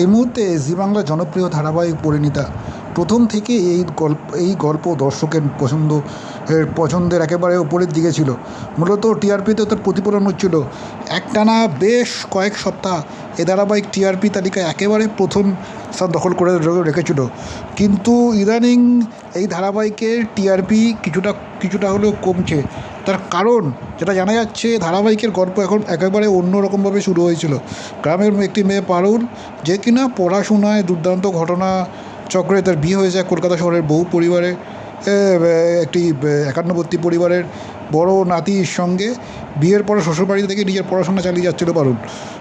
এই মুহূর্তে জি বাংলার জনপ্রিয় ধারাবাহিক পরিণীতা প্রথম থেকে এই গল্প দর্শকের পছন্দের একেবারে ওপরের দিকে ছিল। মূলত টিআরপিতে তার প্রতিফলন হচ্ছিল। একটানা বেশ কয়েক সপ্তাহ এ ধারাবাহিক টিআরপি তালিকায় একেবারে প্রথম স্থান দখল করে রেখেছিল। কিন্তু ইদানিং এই ধারাবাহিকের টিআরপি কিছুটা হলেও কমছে। তার কারণ যেটা জানা যাচ্ছে, ধারাবাহিকের গল্প এখন একেবারে অন্যরকমভাবে শুরু হয়েছিল। গ্রামের একটি মেয়ে পারুল, যে কিনা পড়াশোনায় দুর্দান্ত ঘটনা চক্রে তার বিয়ে হয়ে যায় কলকাতা শহরের বহু পরিবারে, একটি একান্নবর্তী পরিবারের বড় নাতির সঙ্গে। বিয়ের পরে শ্বশুরবাড়ি থেকে নিজের পড়াশোনা চালিয়ে যাচ্ছিল পারুল।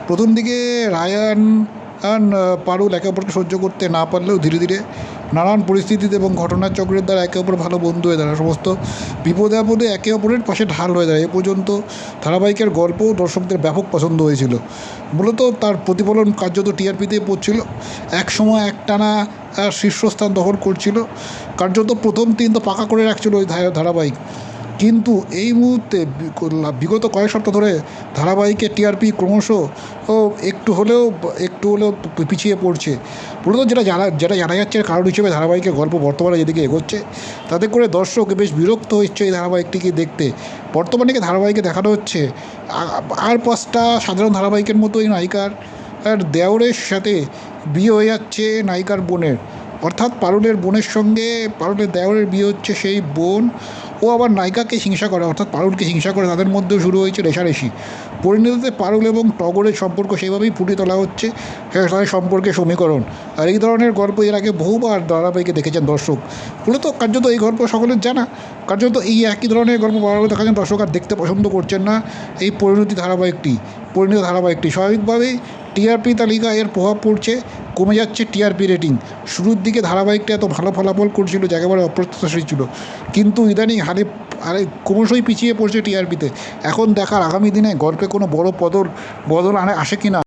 প্রথম দিকে রায়ান পারুল একে অপরকে সহ্য করতে না পারলেও ধীরে ধীরে নানান পরিস্থিতিতে এবং ঘটনার চক্রের দ্বারা একে অপর ভালো বন্ধু হয়ে দাঁড়ায়। সমস্ত বিপদে আপদে একে অপরের পাশে ঢাল হয়ে দাঁড়ায়। এ পর্যন্ত ধারাবাহিকের গল্প দর্শকদের ব্যাপক পছন্দ হয়েছিল। মূলত তার প্রতিফলন কার্যত টিআরপিতেই পড়ছিল। একসময় একটানা শীর্ষস্থান দখল করছিল। কার্যত প্রথম 3 তো পাকা করে রাখছিল ওই ধারাবাহিক। কিন্তু এই মুহূর্তে বিগত কয়েক সপ্তাহ ধরে ধারাবাহিকের টিআরপি ক্রমশ একটু হলেও পিছিয়ে পড়ছে। মূলত যেটা জানা যাচ্ছে, কারণ হিসেবে ধারাবাহিকের গল্প বর্তমানে যেদিকে এগোচ্ছে, তাতে করে দর্শক বেশ বিরক্ত হচ্ছে এই ধারাবাহিকটিকে দেখতে। বর্তমানে ধারাবাহিকে দেখানো হচ্ছে আর 5টা সাধারণ ধারাবাহিকের মতোই নায়িকার দেওরের সাথে বিয়ে হয়ে যাচ্ছে নায়িকার বোনের, অর্থাৎ পারুলের বোনের সঙ্গে পারুলের দেওরের বিয়ে হচ্ছে সেই বোন। ও আবার নায়িকাকে হিংসা করে, অর্থাৎ পারুলকে হিংসা করে। তাদের মধ্যেও শুরু হয়েছে রেষারেষি। পরিণতিতে পারুল এবং টগরের সম্পর্ক সেইভাবেই ফুটিয়ে তোলা হচ্ছে তাদের সম্পর্কে সমীকরণ। আর এই ধরনের গল্প এর আগে বহুবার ধারাবাহিকে দেখেছেন দর্শক। মূলত কার্যত এই গল্প সকলের জানা। কার্যত এই একই ধরনের গল্প বারবার দেখাচ্ছেন দর্শক, আর দেখতে পছন্দ করছেন না এই পরিণত ধারাবাহিকটি। স্বাভাবিকভাবেই টিআরপি তালিকায় এর প্রভাব পড়ছে, কমে যাচ্ছে টিআরপি রেটিং। শুরুর দিকে ধারাবাহিকটা এত ভালো ফলাফল করছিল যে একেবারে অপ্রত্যাশিত ছিল, কিন্তু ইদানিং ক্রমশই পিছিয়ে পড়ছে টিআরপিতে। এখন দেখার আগামী দিনে গল্পে কোনো বড় বদল আসে কি না।